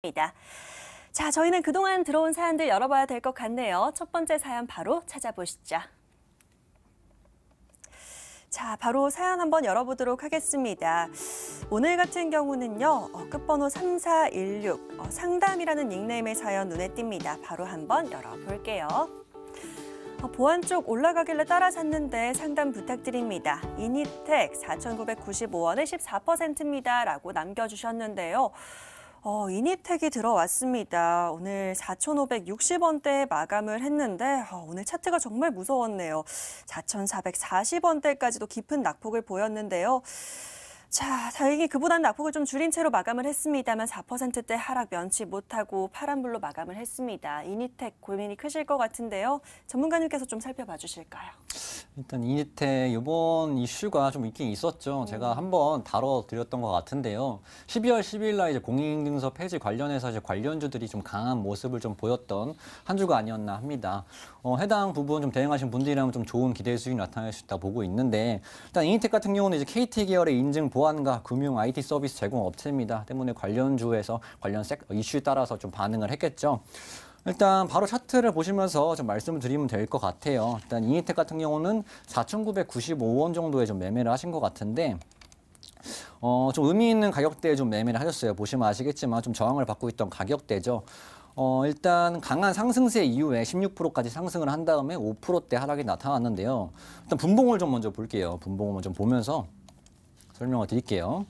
입니다. 자, 저희는 그동안 들어온 사연들 열어봐야 될 것 같네요. 첫 번째 사연 바로 찾아보시죠. 자, 바로 사연 한번 열어보도록 하겠습니다. 오늘 같은 경우는요, 끝번호 3416, 상담이라는 닉네임의 사연 눈에 띕니다. 바로 한번 열어볼게요. 보안 쪽 올라가길래 따라 샀는데 상담 부탁드립니다. 이니텍 4,995원에 14%입니다. 라고 남겨주셨는데요. 이니텍이 들어왔습니다. 오늘 4,560원대에 마감을 했는데 오늘 차트가 정말 무서웠네요. 4,440원대까지도 깊은 낙폭을 보였는데요. 자, 다행히 그보다는 낙폭을 좀 줄인 채로 마감을 했습니다만 4%대 하락 면치 못하고 파란불로 마감을 했습니다. 이니텍 고민이 크실 것 같은데요. 전문가님께서 좀 살펴봐 주실까요? 일단 이니텍 이번 이슈가 좀 있긴 있었죠. 제가 한번 다뤄드렸던 것 같은데요. 12월 10일 날 이제 공인인증서 폐지 관련해서 이제 관련주들이 좀 강한 모습을 좀 보였던 한 주가 아니었나 합니다. 해당 부분 좀 대응하신 분들이라면 좀 좋은 기대 수익이 나타날 수 있다 보고 있는데, 일단 이니텍 같은 경우는 이제 KT 계열의 인증 보안과 금융 IT 서비스 제공 업체입니다. 때문에 관련주에서 관련 이슈에 따라서 좀 반응을 했겠죠. 일단 바로 차트를 보시면서 좀 말씀을 드리면 될 것 같아요. 일단 이니텍 같은 경우는 4,995원 정도에 좀 매매를 하신 것 같은데, 좀 의미 있는 가격대에 좀 매매를 하셨어요. 보시면 아시겠지만 좀 저항을 받고 있던 가격대죠. 일단 강한 상승세 이후에 16%까지 상승을 한 다음에 5%대 하락이 나타났는데요. 일단 분봉을 좀 먼저 볼게요. 분봉을 좀 보면서 설명을 드릴게요.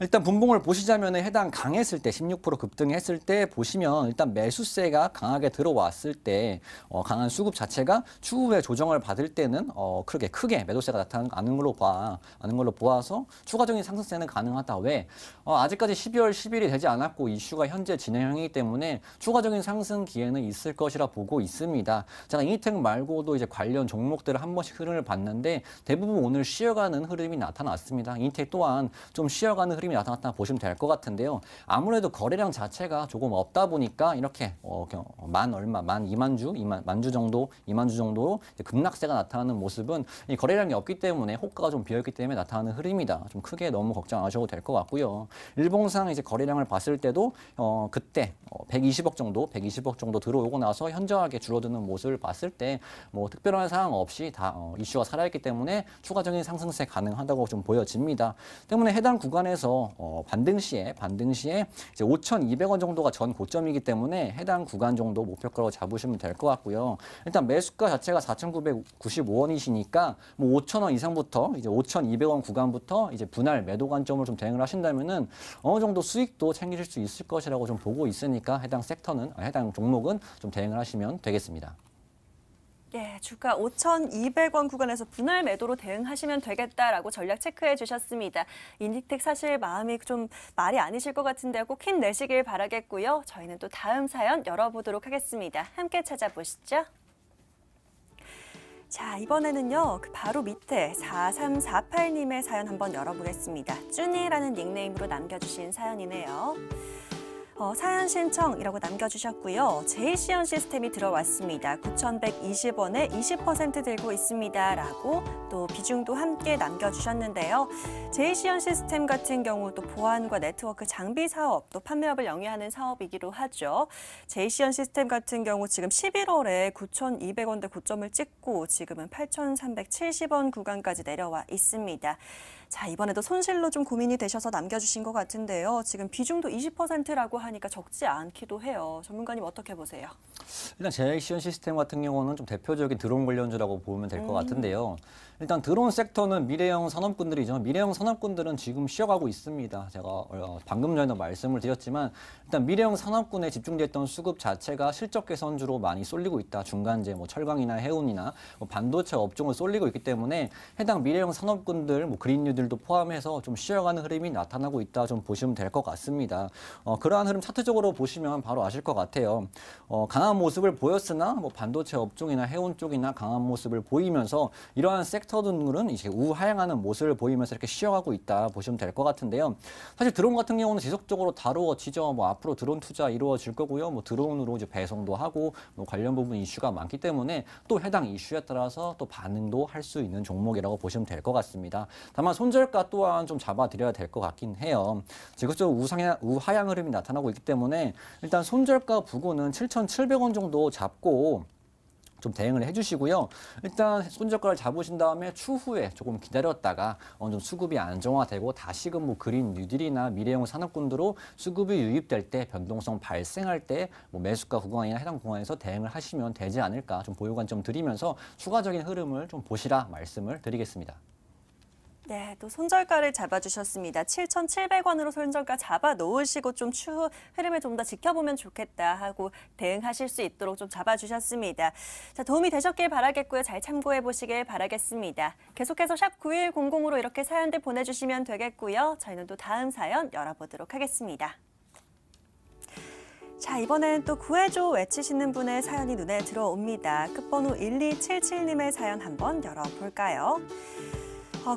일단 분봉을 보시자면 해당 강했을 때 16% 급등했을 때 보시면 일단 매수세가 강하게 들어왔을 때 강한 수급 자체가 추후에 조정을 받을 때는 크게 매도세가 나타나는 걸로 보아서 추가적인 상승세는 가능하다. 왜? 아직까지 12월 10일이 되지 않았고 이슈가 현재 진행형이기 때문에 추가적인 상승 기회는 있을 것이라 보고 있습니다. 제가 이니텍 말고도 이제 관련 종목들을 한 번씩 흐름을 봤는데 대부분 오늘 쉬어가는 흐름이 나타났습니다. 이니텍 또한 좀 쉬어가는 흐름이 나타났다 보시면 될 것 같은데요. 아무래도 거래량 자체가 조금 없다 보니까 이렇게 만 2만 주 정도로 급락세가 나타나는 모습은 이 거래량이 없기 때문에 호가가 좀 비어있기 때문에 나타나는 흐름이다. 좀 크게 너무 걱정 안 하셔도 될 것 같고요. 일봉상 이제 거래량을 봤을 때도 그때 120억 정도 들어오고 나서 현저하게 줄어드는 모습을 봤을 때 뭐 특별한 사항 없이 다 이슈가 살아있기 때문에 추가적인 상승세 가능하다고 좀 보여집니다. 때문에 해당 구간에서 반등 시에 이제 5,200원 정도가 전 고점이기 때문에 해당 구간 정도 목표가로 잡으시면 될 것 같고요. 일단 매수가 자체가 4,995원이시니까 뭐 5,000원 이상부터 이제 5,200원 구간부터 이제 분할 매도 관점으로 좀 대응을 하신다면은 어느 정도 수익도 챙기실 수 있을 것이라고 좀 보고 있으니까 해당 종목은 좀 대응을 하시면 되겠습니다. 예, 주가 5,200원 구간에서 분할 매도로 대응하시면 되겠다라고 전략 체크해 주셨습니다. 이니텍 사실 마음이 좀 말이 아니실 것 같은데요. 꼭 힘내시길 바라겠고요. 저희는 또 다음 사연 열어보도록 하겠습니다. 함께 찾아보시죠. 자, 이번에는요, 바로 밑에 4348님의 사연 한번 열어보겠습니다. 쭈니라는 닉네임으로 남겨주신 사연이네요. 사연 신청이라고 남겨주셨고요. 제이시언 시스템이 들어왔습니다. 9,120원에 20% 들고 있습니다. 라고 또 비중도 함께 남겨주셨는데요. 제이시언 시스템 같은 경우 또 보안과 네트워크 장비 사업, 또 판매업을 영위하는 사업이기도 하죠. 제이시언 시스템 같은 경우 지금 11월에 9,200원대 고점을 찍고 지금은 8,370원 구간까지 내려와 있습니다. 자, 이번에도 손실로 좀 고민이 되셔서 남겨주신 것 같은데요. 지금 비중도 20%라고 하니까 적지 않기도 해요. 전문가님 어떻게 보세요? 일단 제이시언 시스템 같은 경우는 좀 대표적인 드론 관련주라고 보면 될 것 같은데요. 일단 드론 섹터는 미래형 산업군들이죠. 미래형 산업군들은 지금 쉬어가고 있습니다. 제가 방금 전에도 말씀을 드렸지만 일단 미래형 산업군에 집중됐던 수급 자체가 실적 개선주로 많이 쏠리고 있다. 중간재, 뭐 철강이나 해운이나 뭐 반도체 업종을 쏠리고 있기 때문에 해당 미래형 산업군들, 뭐 그린뉴들도 포함해서 좀 쉬어가는 흐름이 나타나고 있다. 좀 보시면 될 것 같습니다. 그러한 흐름 차트적으로 보시면 바로 아실 것 같아요. 강한 모습을 보였으나 뭐 반도체 업종이나 해운 쪽이나 강한 모습을 보이면서 이러한 섹터들은 이제 우하향하는 모습을 보이면서 이렇게 쉬어가고 있다 보시면 될 것 같은데요. 사실 드론 같은 경우는 지속적으로 다루어지죠. 뭐 앞으로 드론 투자 이루어질 거고요. 뭐 드론으로 이제 배송도 하고 뭐 관련 부분 이슈가 많기 때문에 또 해당 이슈에 따라서 또 반응도 할 수 있는 종목이라고 보시면 될 것 같습니다. 다만 손 손절가 또한 좀 잡아드려야 될 것 같긴 해요. 지금적으로 우하향 흐름이 나타나고 있기 때문에 일단 손절가 부근은 7,700원 정도 잡고 좀 대응을 해주시고요. 일단 손절가를 잡으신 다음에 추후에 조금 기다렸다가 어느 정도 수급이 안정화되고 다시금 뭐 그린 뉴딜이나 미래형 산업군으로 수급이 유입될 때 변동성 발생할 때 뭐 매수가 구간이나 해당 구간에서 대응을 하시면 되지 않을까 좀 보유 관점 드리면서 추가적인 흐름을 좀 보시라 말씀을 드리겠습니다. 네, 또 손절가를 잡아주셨습니다. 7,700원으로 손절가 잡아 놓으시고 좀 추후 흐름을 좀 더 지켜보면 좋겠다 하고 대응하실 수 있도록 좀 잡아주셨습니다. 자, 도움이 되셨길 바라겠고요. 잘 참고해 보시길 바라겠습니다. 계속해서 샵 9100으로 이렇게 사연들 보내주시면 되겠고요. 저희는 또 다음 사연 열어보도록 하겠습니다. 자, 이번엔 또 구해줘 외치시는 분의 사연이 눈에 들어옵니다. 끝번호 1277님의 사연 한번 열어볼까요?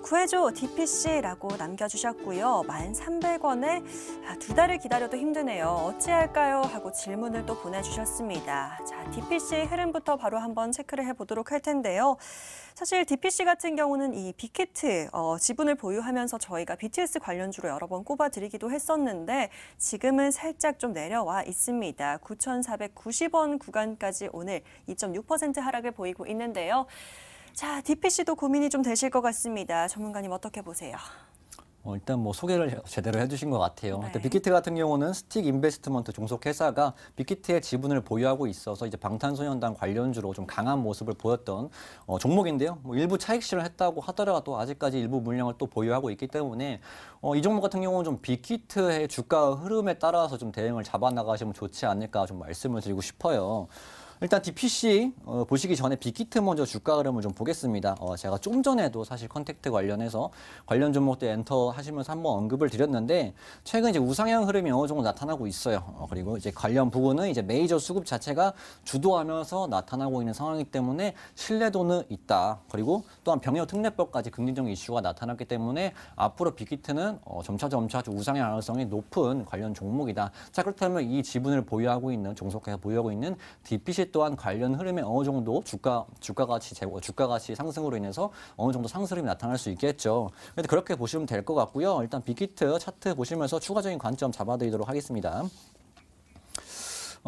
구해줘 DPC라고 남겨주셨고요. 1,300원에 2달을 기다려도 힘드네요. 어찌할까요? 하고 질문을 또 보내주셨습니다. 자, DPC 흐름부터 바로 한번 체크를 해보도록 할 텐데요. 사실 DPC 같은 경우는 이 빅히트 지분을 보유하면서 저희가 BTS 관련주로 여러 번 꼽아드리기도 했었는데 지금은 살짝 좀 내려와 있습니다. 9,490원 구간까지 오늘 2.6% 하락을 보이고 있는데요. 자, DPC도 고민이 좀 되실 것 같습니다. 전문가님 어떻게 보세요? 일단 뭐 소개를 제대로 해주신 것 같아요. 네. 일단 빅히트 같은 경우는 스틱 인베스트먼트 종속 회사가 빅히트의 지분을 보유하고 있어서 이제 방탄소년단 관련주로 좀 강한 모습을 보였던 종목인데요. 뭐 일부 차익 실현했다고 하더라도 아직까지 일부 물량을 또 보유하고 있기 때문에 이 종목 같은 경우는 좀 빅히트의 주가 흐름에 따라서 좀 대응을 잡아 나가시면 좋지 않을까 좀 말씀을 드리고 싶어요. 일단 DPC 보시기 전에 빅히트 먼저 주가 흐름을 좀 보겠습니다. 제가 좀 전에도 사실 컨택트 관련해서 관련 종목들 엔터 하시면서 한번 언급을 드렸는데 최근 이제 우상향 흐름이 어느 정도 나타나고 있어요. 그리고 이제 관련 부분은 이제 메이저 수급 자체가 주도하면서 나타나고 있는 상황이기 때문에 신뢰도는 있다. 그리고 또한 병역 특례법까지 긍정적인 이슈가 나타났기 때문에 앞으로 빅히트는 점차 좀 우상향 가능성이 높은 관련 종목이다. 자, 그렇다면 이 지분을 보유하고 있는 종속회사 보유하고 있는 DPC 또한 관련 흐름에 어느 정도 주가 가치 상승으로 인해서 어느 정도 상승이 나타날 수 있겠죠. 그래서 그렇게 보시면 될 것 같고요. 일단 빅히트 차트 보시면서 추가적인 관점 잡아드리도록 하겠습니다.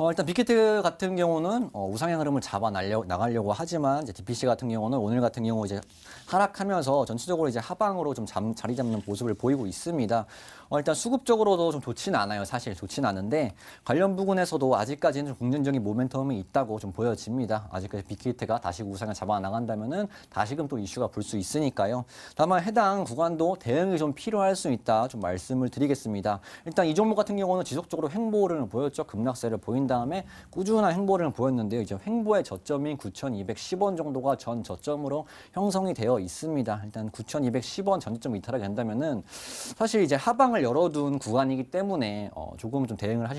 일단 빅히트 같은 경우는 우상향 흐름을 잡아 나가려고 하지만 이제 DPC 같은 경우는 오늘 같은 경우 이제 하락하면서 전체적으로 이제 하방으로 좀 자리 잡는 모습을 보이고 있습니다. 일단 수급적으로도 좀 좋지는 않아요. 사실 좋지는 않은데 관련 부분에서도 아직까지는 좀 긍정적인 모멘텀이 있다고 좀 보여집니다. 아직까지 빅히트가 다시 우상향 잡아 나간다면은 다시금 또 이슈가 불 수 있으니까요. 다만 해당 구간도 대응이 좀 필요할 수 있다 좀 말씀을 드리겠습니다. 일단 이 종목 같은 경우는 지속적으로 횡보를 보였죠. 급락세를 보인 다음에 꾸준한 횡보를 보였는데요. 이제 횡보의 저점인 9,210원 정도가 전 저점으로 형성이 되어 있습니다. 일단 9,210원 전저점 이탈이 된다면은 사실 이제 하방을 열어둔 구간이기 때문에 조금 좀 대응을 할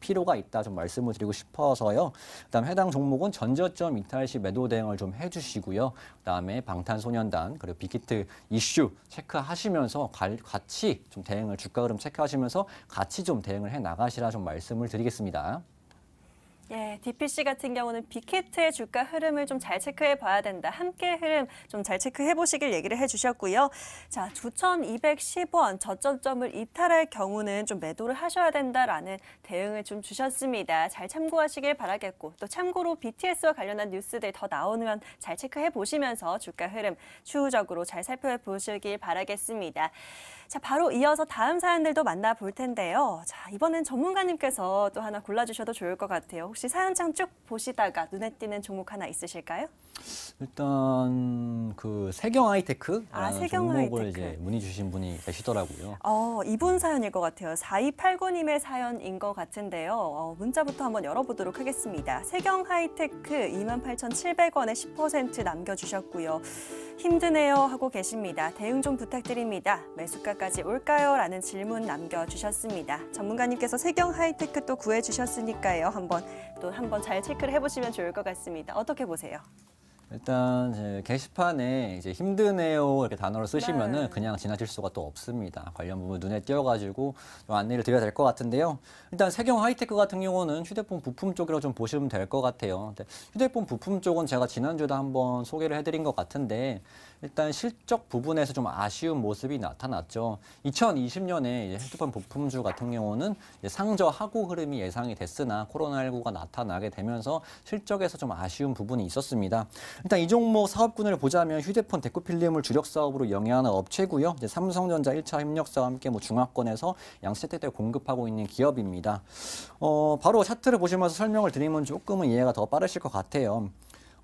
필요가 있다 좀 말씀을 드리고 싶어서요. 그다음 해당 종목은 전저점 이탈 시 매도 대응을 좀 해주시고요. 그다음에 방탄소년단 그리고 빅히트 이슈 체크하시면서 같이 좀 대응을 주가 흐름 체크하시면서 같이 좀 대응을 해 나가시라 좀 말씀을 드리겠습니다. 예, DPC 같은 경우는 빅히트의 주가 흐름을 좀 잘 체크해 봐야 된다. 함께 흐름 좀 잘 체크해 보시길 얘기를 해주셨고요. 자, 9,210원 저점점을 이탈할 경우는 좀 매도를 하셔야 된다라는 대응을 좀 주셨습니다. 잘 참고하시길 바라겠고 또 참고로 BTS와 관련한 뉴스들 더 나오면 잘 체크해 보시면서 주가 흐름 추후적으로 잘 살펴보시길 바라겠습니다. 자, 바로 이어서 다음 사연들도 만나볼 텐데요. 자, 이번엔 전문가님께서 또 하나 골라주셔도 좋을 것 같아요. 혹시 사연창 쭉 보시다가 눈에 띄는 종목 하나 있으실까요? 일단 그 세경 하이테크 세경 종목을 하이테크. 이제 문의 주신 분이 계시더라고요. 이분 사연일 것 같아요. 4289님의 사연인 것 같은데요. 문자부터 한번 열어보도록 하겠습니다. 세경 하이테크 28,700원에 10% 남겨주셨고요. 힘드네요 하고 계십니다. 대응 좀 부탁드립니다. 매수가까지 올까요? 라는 질문 남겨주셨습니다. 전문가님께서 세경 하이테크 또 구해주셨으니까요. 한번 잘 체크를 해보시면 좋을 것 같습니다. 어떻게 보세요? 일단 이제 게시판에 이제 힘드네요 이렇게 단어를 쓰시면은 네. 그냥 지나칠 수가 또 없습니다. 관련 부분 눈에 띄어가지고 좀 안내를 드려야 될 것 같은데요. 일단 세경 하이테크 같은 경우는 휴대폰 부품 쪽이라고 좀 보시면 될 것 같아요. 근데 휴대폰 부품 쪽은 제가 지난주에도 한번 소개를 해드린 것 같은데 일단 실적 부분에서 좀 아쉬운 모습이 나타났죠. 2020년에 이제 휴대폰 부품주 같은 경우는 이제 상저하고 흐름이 예상이 됐으나 코로나19가 나타나게 되면서 실적에서 좀 아쉬운 부분이 있었습니다. 일단 이 종목 사업군을 보자면 휴대폰 데코 필름을 주력 사업으로 영위하는 업체고요. 이제 삼성전자 1차 협력사와 함께 뭐 중화권에서 양세대에 공급하고 있는 기업입니다. 바로 차트를 보시면서 설명을 드리면 조금은 이해가 더 빠르실 것 같아요.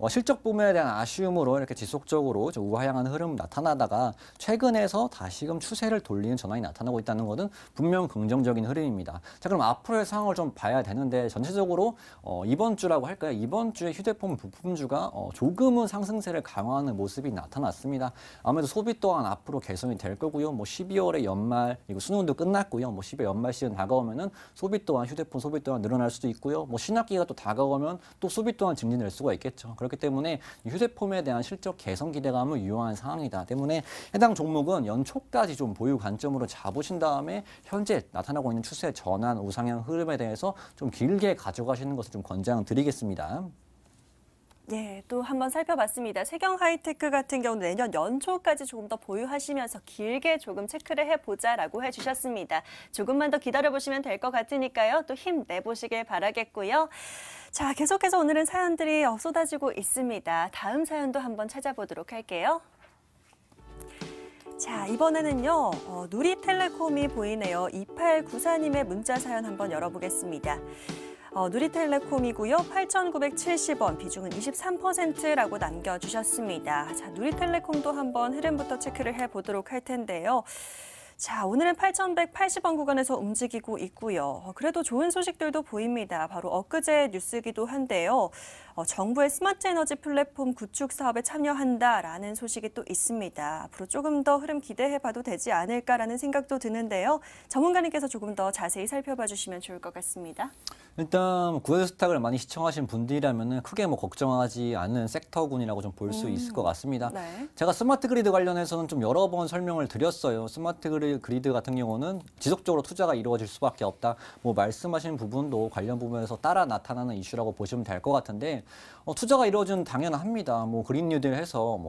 실적 부분에 대한 아쉬움으로 이렇게 지속적으로 좀 우하향한 흐름 나타나다가 최근에서 다시금 추세를 돌리는 전환이 나타나고 있다는 것은 분명 긍정적인 흐름입니다. 자, 그럼 앞으로의 상황을 좀 봐야 되는데 전체적으로 이번 주라고 할까요? 이번 주에 휴대폰 부품주가 조금은 상승세를 강화하는 모습이 나타났습니다. 아무래도 소비 또한 앞으로 개선이 될 거고요. 뭐 12월에 연말 이거 수능도 끝났고요. 뭐 12월 연말 시즌 다가오면은 소비 또한 휴대폰 소비 또한 늘어날 수도 있고요. 뭐 신학기가 또 다가오면 또 소비 또한 증진될 수가 있겠죠. 그렇기 때문에 휴대폰에 대한 실적 개선 기대감을 유효한 상황이다 때문에 해당 종목은 연초까지 좀 보유 관점으로 잡으신 다음에 현재 나타나고 있는 추세 전환 우상향 흐름에 대해서 좀 길게 가져가시는 것을 좀 권장드리겠습니다. 네, 또 한번 살펴봤습니다. 세경 하이테크 같은 경우는 내년 연초까지 조금 더 보유하시면서 길게 조금 체크를 해보자라고 해주셨습니다. 조금만 더 기다려보시면 될 것 같으니까요. 또 힘내보시길 바라겠고요. 자, 계속해서 오늘은 사연들이 쏟아지고 있습니다. 다음 사연도 한번 찾아보도록 할게요. 자, 이번에는요, 누리텔레콤이 보이네요. 2894님의 문자 사연 한번 열어보겠습니다. 누리텔레콤이고요. 8,970원, 비중은 23%라고 남겨주셨습니다. 자, 누리텔레콤도 한번 흐름부터 체크를 해보도록 할 텐데요. 자, 오늘은 8,180원 구간에서 움직이고 있고요. 그래도 좋은 소식들도 보입니다. 바로 엊그제 뉴스이기도 한데요. 정부의 스마트 에너지 플랫폼 구축 사업에 참여한다라는 소식이 또 있습니다. 앞으로 조금 더 흐름 기대해봐도 되지 않을까라는 생각도 드는데요. 전문가님께서 조금 더 자세히 살펴봐 주시면 좋을 것 같습니다. 일단 구해스탁을 많이 시청하신 분들이라면 크게 뭐 걱정하지 않은 섹터군이라고 좀 볼 수 있을 것 같습니다. 네. 제가 스마트 그리드 관련해서는 좀 여러 번 설명을 드렸어요. 스마트 그리드 같은 경우는 지속적으로 투자가 이루어질 수밖에 없다. 뭐 말씀하신 부분도 관련 부분에서 따라 나타나는 이슈라고 보시면 될 것 같은데 투자가 이루어지는 당연합니다. 뭐 그린 뉴딜 해서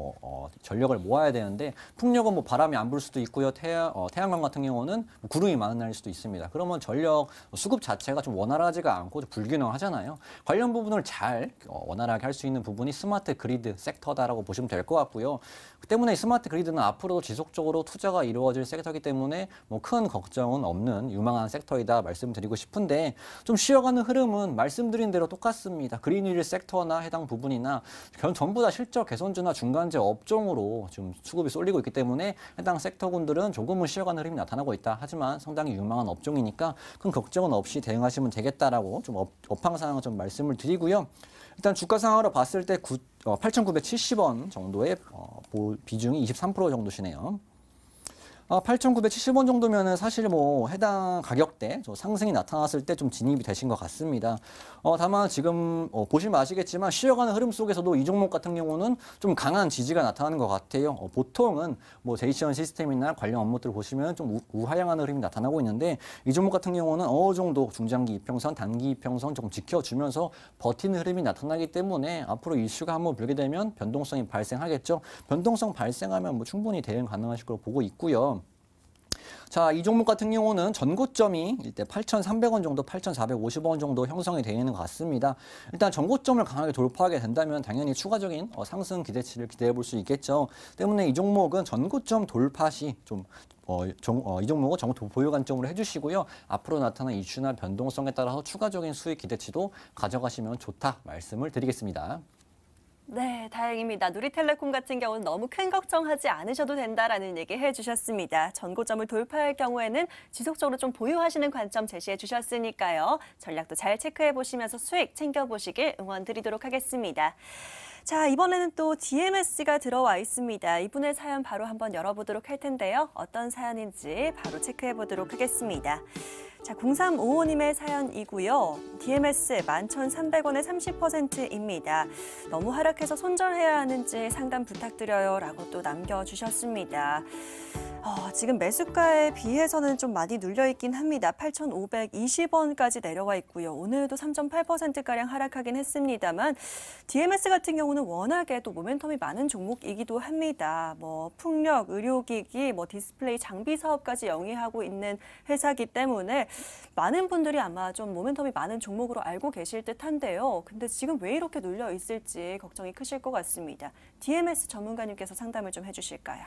전력을 모아야 되는데 풍력은 뭐 바람이 안 불 수도 있고요. 태양광 같은 경우는 구름이 많은 날일 수도 있습니다. 그러면 전력 수급 자체가 좀 원활하지가 않고 좀 불균형하잖아요. 관련 부분을 잘 원활하게 할 수 있는 부분이 스마트 그리드 섹터다라고 보시면 될 것 같고요. 그 때문에 스마트 그리드는 앞으로도 지속적으로 투자가 이루어질 섹터이기 때문에 뭐 큰 걱정은 없는 유망한 섹터이다 말씀드리고 싶은데 좀 쉬어가는 흐름은 말씀드린 대로 똑같습니다. 그린일 섹터나 해당 부분이나 전부 다 실적 개선주나 중간재 업종으로 좀 수급이 쏠리고 있기 때문에 해당 섹터군들은 조금은 쉬어가는 흐름이 나타나고 있다. 하지만 상당히 유망한 업종이니까 큰 걱정은 없이 대응하시면 되겠다라고 좀 업황 상황을 좀 말씀을 드리고요. 일단 주가 상황으로 봤을 때 8,970원 정도의 비중이 23% 정도시네요. 8,970원 정도면은 사실 뭐 해당 가격대 상승이 나타났을 때 좀 진입이 되신 것 같습니다. 다만 지금 보시면 아시겠지만 쉬어가는 흐름 속에서도 이 종목 같은 경우는 좀 강한 지지가 나타나는 것 같아요. 보통은 뭐 제이시언 시스템이나 관련 업무들을 보시면 좀 우하향하는 흐름이 나타나고 있는데 이 종목 같은 경우는 어느 정도 중장기 이평선, 단기 이평선 조금 지켜주면서 버티는 흐름이 나타나기 때문에 앞으로 이슈가 한번 불게 되면 변동성이 발생하겠죠. 변동성 발생하면 뭐 충분히 대응 가능하실 거로 보고 있고요. 자, 이 종목 같은 경우는 전고점이 이때 8,300원 정도, 8,450원 정도 형성이 되어 있는 것 같습니다. 일단 전고점을 강하게 돌파하게 된다면 당연히 추가적인 상승 기대치를 기대해 볼 수 있겠죠. 때문에 이 종목은 전고점 돌파 시 좀 이 종목은 정보 보유 관점으로 해주시고요. 앞으로 나타난 이슈나 변동성에 따라서 추가적인 수익 기대치도 가져가시면 좋다 말씀을 드리겠습니다. 네, 다행입니다. 누리텔레콤 같은 경우는 너무 큰 걱정하지 않으셔도 된다라는 얘기 해주셨습니다. 전고점을 돌파할 경우에는 지속적으로 좀 보유하시는 관점 제시해 주셨으니까요. 전략도 잘 체크해 보시면서 수익 챙겨보시길 응원 드리도록 하겠습니다. 자, 이번에는 또 DMS가 들어와 있습니다. 이분의 사연 바로 한번 열어보도록 할 텐데요. 어떤 사연인지 바로 체크해 보도록 하겠습니다. 자, 0355님의 사연이고요. DMS 11,300원에 30%입니다. 너무 하락해서 손절해야 하는지 상담 부탁드려요 라고 또 남겨주셨습니다. 지금 매수가에 비해서는 좀 많이 눌려있긴 합니다. 8,520원까지 내려와 있고요. 오늘도 3.8%가량 하락하긴 했습니다만 DMS 같은 경우는 워낙에 또 모멘텀이 많은 종목이기도 합니다. 뭐 풍력, 의료기기, 뭐 디스플레이 장비 사업까지 영위하고 있는 회사이기 때문에 많은 분들이 아마 좀 모멘텀이 많은 종목으로 알고 계실 듯한데요. 근데 지금 왜 이렇게 눌려 있을지 걱정이 크실 것 같습니다. DMS 전문가님께서 상담을 좀 해주실까요?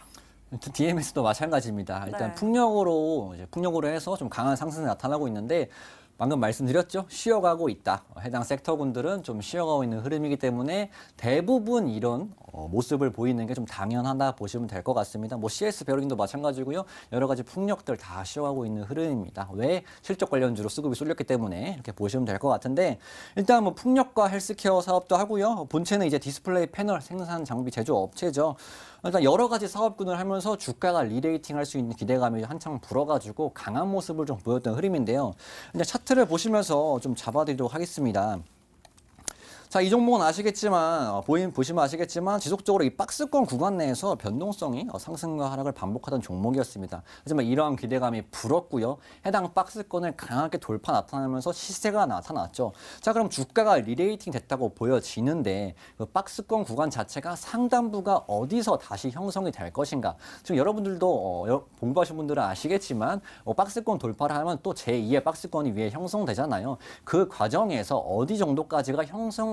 DMS도 마찬가지입니다. 일단 네. 풍력으로 해서 좀 강한 상승이 나타나고 있는데 방금 말씀드렸죠. 쉬어가고 있다. 해당 섹터군들은 좀 쉬어가고 있는 흐름이기 때문에 대부분 이런 모습을 보이는 게 좀 당연하다 보시면 될 것 같습니다. 뭐 CS 베어링도 마찬가지고요. 여러 가지 풍력들 다 쉬어가고 있는 흐름입니다. 왜? 실적 관련주로 수급이 쏠렸기 때문에 이렇게 보시면 될 것 같은데 일단 뭐 풍력과 헬스케어 사업도 하고요. 본체는 이제 디스플레이 패널 생산 장비 제조 업체죠. 일단 여러 가지 사업군을 하면서 주가가 리레이팅 할 수 있는 기대감이 한창 불어가지고 강한 모습을 좀 보였던 흐름인데요. 이제 차트를 보시면서 좀 잡아드리도록 하겠습니다. 자, 이 종목은 아시겠지만, 보시면 아시겠지만, 지속적으로 이 박스권 구간 내에서 변동성이 상승과 하락을 반복하던 종목이었습니다. 하지만 이러한 기대감이 불었고요. 해당 박스권을 강하게 돌파 나타나면서 시세가 나타났죠. 자, 그럼 주가가 리레이팅 됐다고 보여지는데, 그 박스권 구간 자체가 상단부가 어디서 다시 형성이 될 것인가. 지금 여러분들도 공부하신 분들은 아시겠지만, 박스권 돌파를 하면 또 제2의 박스권이 위에 형성되잖아요. 그 과정에서 어디 정도까지가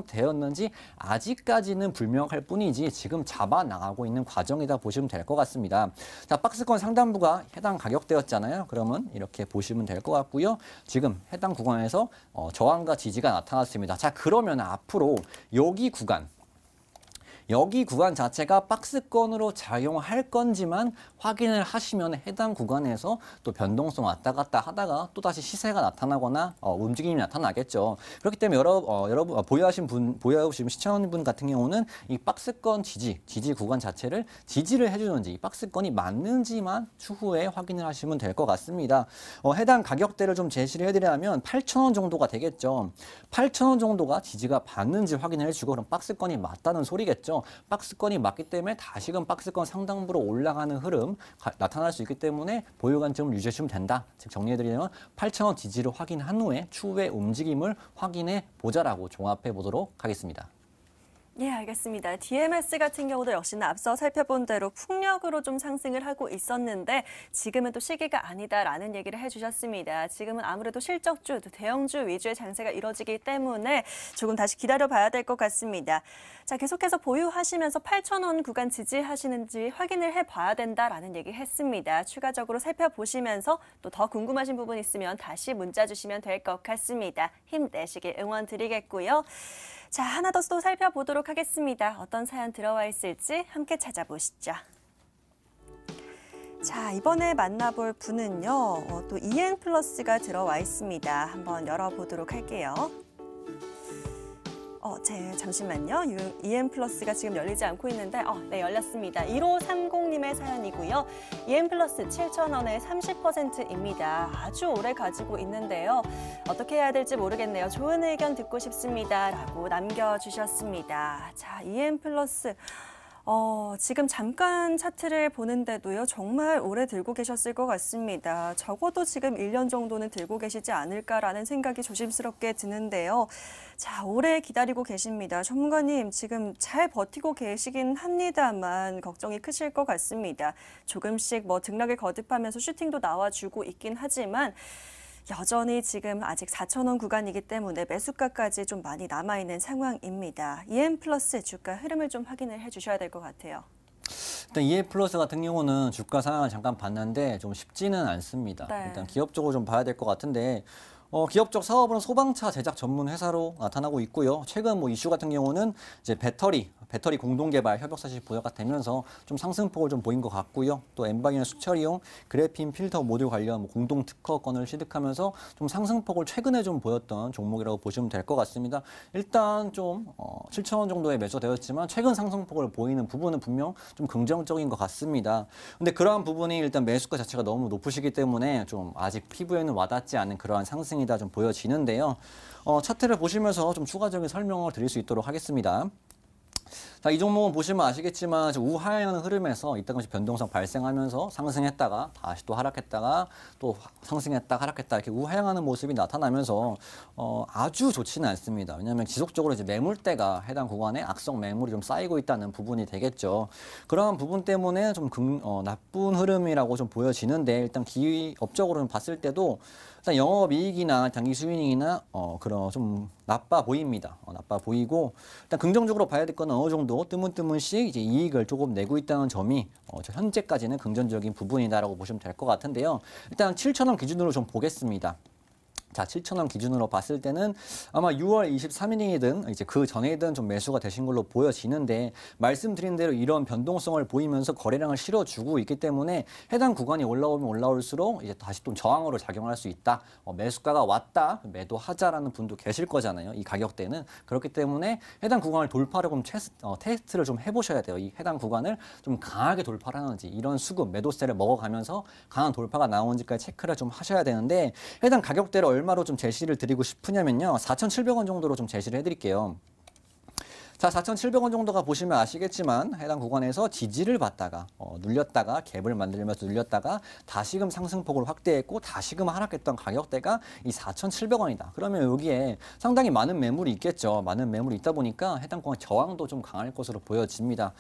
되었는지 아직까지는 불명할 뿐이지 지금 잡아 나가고 있는 과정이다 보시면 될 것 같습니다. 자, 박스권 상단부가 해당 가격대였잖아요. 그러면 이렇게 보시면 될 것 같고요. 지금 해당 구간에서 저항과 지지가 나타났습니다. 자, 그러면 앞으로 여기 구간 자체가 박스권으로 작용할 건지만 확인을 하시면 해당 구간에서 또 변동성 왔다 갔다 하다가 또 다시 시세가 나타나거나 움직임이 나타나겠죠. 그렇기 때문에 여러분 보유하신 시청자분 같은 경우는 이 박스권 지지 구간 자체를 지지를 해주는지 박스권이 맞는지만 추후에 확인을 하시면 될 것 같습니다. 해당 가격대를 좀 제시를 해드리자면 8,000원 정도가 되겠죠. 8,000원 정도가 지지가 받는지 확인을 해주고 그럼 박스권이 맞다는 소리겠죠. 박스권이 맞기 때문에 다시금 박스권 상단부로 올라가는 흐름 나타날 수 있기 때문에 보유 관점을 유지하시면 된다. 즉 정리해드리면 8,000원 지지를 확인한 후에 추후의 움직임을 확인해 보자라고 종합해 보도록 하겠습니다. 예, 알겠습니다. DMS 같은 경우도 역시나 앞서 살펴본 대로 풍력으로 좀 상승을 하고 있었는데 지금은 또 시기가 아니다라는 얘기를 해주셨습니다. 지금은 아무래도 실적주, 대형주 위주의 장세가 이뤄지기 때문에 조금 다시 기다려봐야 될 것 같습니다. 자, 계속해서 보유하시면서 8,000원 구간 지지하시는지 확인을 해봐야 된다라는 얘기 했습니다. 추가적으로 살펴보시면서 또 더 궁금하신 부분 있으면 다시 문자 주시면 될 것 같습니다. 힘내시길 응원 드리겠고요. 자, 하나 더 또 살펴보도록 하겠습니다. 어떤 사연 들어와 있을지 함께 찾아보시죠. 자, 이번에 만나볼 분은요. 또 EN플러스가 들어와 있습니다. 한번 열어보도록 할게요. 잠시만요. EN플러스가 지금 열리지 않고 있는데, 네, 열렸습니다. 1530님의 사연이고요. EN플러스 7,000원에 30%입니다. 아주 오래 가지고 있는데요. 어떻게 해야 될지 모르겠네요. 좋은 의견 듣고 싶습니다. 라고 남겨주셨습니다. 자, EN플러스. 지금 잠깐 차트를 보는데도요, 정말 오래 들고 계셨을 것 같습니다. 적어도 지금 1년 정도는 들고 계시지 않을까라는 생각이 조심스럽게 드는데요. 자, 오래 기다리고 계십니다. 전문가님, 지금 잘 버티고 계시긴 합니다만 걱정이 크실 것 같습니다. 조금씩 등락을 거듭하면서 슈팅도 나와주고 있긴 하지만 여전히 지금 아직 4,000원 구간이기 때문에 매수가까지 좀 많이 남아있는 상황입니다. EN플러스 주가 흐름을 좀 확인을 해주셔야 될 것 같아요. 일단 EN플러스 같은 경우는 주가 상황을 잠깐 봤는데 좀 쉽지는 않습니다. 네. 일단 기업적으로 좀 봐야 될 것 같은데 기업적 사업은 소방차 제작 전문 회사로 나타나고 있고요. 최근 뭐 이슈 같은 경우는 이제 배터리 공동 개발 협력 사실 보도가 되면서 좀 상승폭을 좀 보인 것 같고요. 또 엔바이언 수처리용 그래핀 필터 모듈 관련 뭐 공동 특허권을 취득하면서 좀 상승폭을 최근에 좀 보였던 종목이라고 보시면 될 것 같습니다. 일단 좀 7,000원 정도에 매수되었지만 최근 상승폭을 보이는 부분은 분명 좀 긍정적인 것 같습니다. 근데 그러한 부분이 일단 매수가 자체가 너무 높으시기 때문에 좀 아직 피부에는 와닿지 않는 그러한 상승이다 좀 보여지는데요. 차트를 보시면서 좀 추가적인 설명을 드릴 수 있도록 하겠습니다. 자, 이 종목은 보시면 아시겠지만 우하향하는 흐름에서 이따금씩 변동성 발생하면서 상승했다가 다시 또 하락했다가 또 상승했다 하락했다 이렇게 우하향하는 모습이 나타나면서 아주 좋지는 않습니다. 왜냐하면 지속적으로 이제 매물대가 해당 구간에 악성 매물이 좀 쌓이고 있다는 부분이 되겠죠. 그러한 부분 때문에 좀 나쁜 흐름이라고 좀 보여지는데 일단 기업적으로 봤을 때도 일단 영업이익이나 단기 수익이나 그런 좀 나빠 보입니다. 나빠 보이고 일단 긍정적으로 봐야 될 거는 어느 정도 뜨문뜨문씩 이제 이익을 조금 내고 있다는 점이 현재까지는 긍정적인 부분이다라고 보시면 될 것 같은데요. 일단 7,000원 기준으로 좀 보겠습니다. 자, 7,000원 기준으로 봤을 때는 아마 6월 23일이든 이제 그 전에든 좀 매수가 되신 걸로 보여지는데 말씀드린 대로 이런 변동성을 보이면서 거래량을 실어주고 있기 때문에 해당 구간이 올라오면 올라올수록 이제 다시 또 저항으로 작용할 수 있다. 매수가가 왔다. 매도하자라는 분도 계실 거잖아요. 이 가격대는. 그렇기 때문에 해당 구간을 돌파하려고 테스트를 좀 해보셔야 돼요. 이 해당 구간을 좀 강하게 돌파를 하는지 이런 수급, 매도세를 먹어가면서 강한 돌파가 나오는지까지 체크를 좀 하셔야 되는데 해당 가격대를 얼마로 좀 제시를 드리고 싶으냐면요. 4,700원 정도로 좀 제시를 해드릴게요. 자, 4,700원 정도가 보시면 아시겠지만 해당 구간에서 지지를 받다가 눌렸다가 갭을 만들면서 눌렸다가 다시금 상승폭을 확대했고 다시금 하락했던 가격대가 이 4,700원이다. 그러면 여기에 상당히 많은 매물이 있겠죠. 많은 매물이 있다 보니까 해당 구간 저항도 좀 강할 것으로 보여집니다.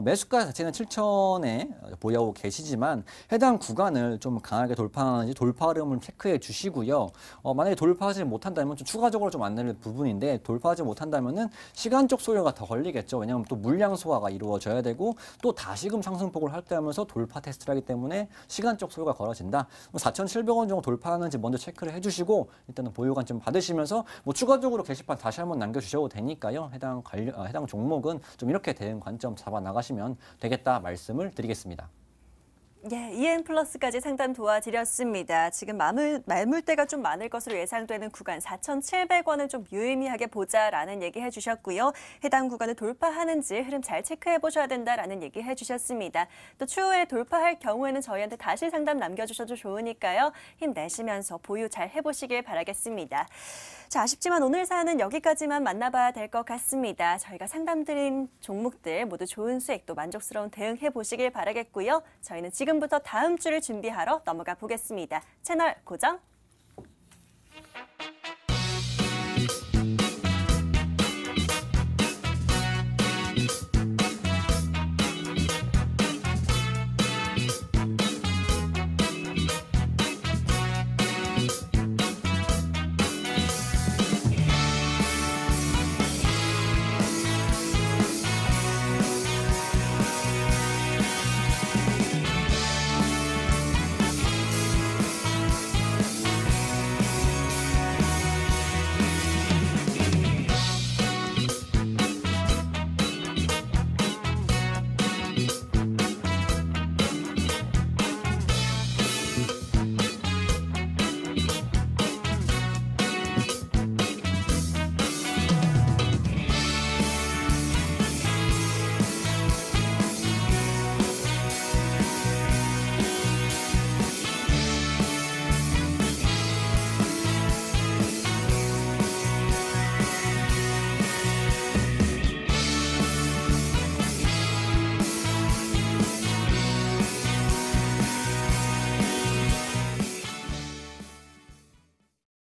매수가 자체는 7,000에 보유하고 계시지만 해당 구간을 좀 강하게 돌파하는지 돌파 흐름을 체크해 주시고요. 만약에 돌파하지 못한다면 좀 추가적으로 좀 안내를 부분인데 돌파하지 못한다면은 시간적 소요가 더 걸리겠죠. 왜냐하면 또 물량 소화가 이루어져야 되고 또 다시금 상승폭을 확대하면서 돌파 테스트를 하기 때문에 시간적 소요가 걸어진다. 4,700원 정도 돌파하는지 먼저 체크를 해주시고 일단은 보유 관점 받으시면서 뭐 추가적으로 게시판 다시 한번 남겨주셔도 되니까요. 해당 종목은 좀 이렇게 대응 관점 잡아 나가시면 되겠다 말씀을 드리겠습니다. 예, EN플러스까지 상담 도와드렸습니다. 지금 말물대가 좀 많을 것으로 예상되는 구간 4,700원을 좀 유의미하게 보자라는 얘기 해주셨고요. 해당 구간을 돌파하는지 흐름 잘 체크해 보셔야 된다라는 얘기 해주셨습니다. 또 추후에 돌파할 경우에는 저희한테 다시 상담 남겨주셔도 좋으니까요. 힘내시면서 보유 잘 해보시길 바라겠습니다. 자, 아쉽지만 오늘 사안은 여기까지만 만나봐야 될 것 같습니다. 저희가 상담드린 종목들 모두 좋은 수익 또 만족스러운 대응해 보시길 바라겠고요. 저희는 지금부터 다음 주를 준비하러 넘어가 보겠습니다. 채널 고정.